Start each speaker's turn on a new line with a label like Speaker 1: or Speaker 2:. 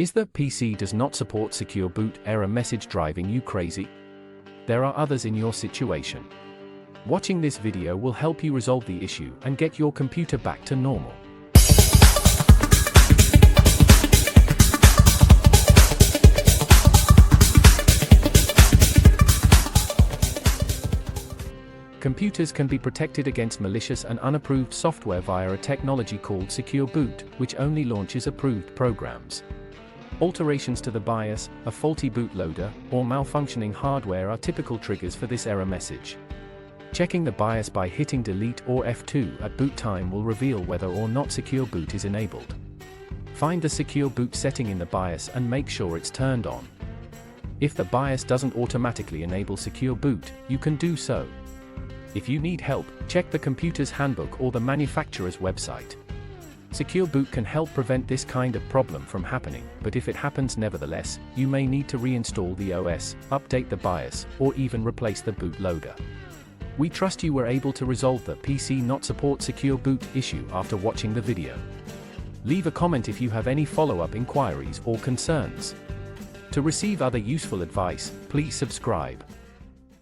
Speaker 1: Is the PC does not support secure boot error message driving you crazy? There are others in your situation. Watching this video will help you resolve the issue and get your computer back to normal. Computers can be protected against malicious and unapproved software via a technology called Secure Boot, which only launches approved programs. Alterations to the BIOS, a faulty bootloader, or malfunctioning hardware are typical triggers for this error message. Checking the BIOS by hitting Delete or F2 at boot time will reveal whether or not Secure Boot is enabled. Find the Secure Boot setting in the BIOS and make sure it's turned on. If the BIOS doesn't automatically enable Secure Boot, you can do so. If you need help, check the computer's handbook or the manufacturer's website. Secure Boot can help prevent this kind of problem from happening, but if it happens nevertheless, you may need to reinstall the OS, update the BIOS, or even replace the bootloader. We trust you were able to resolve the PC not support Secure Boot issue after watching the video. Leave a comment if you have any follow-up inquiries or concerns. To receive other useful advice, please subscribe.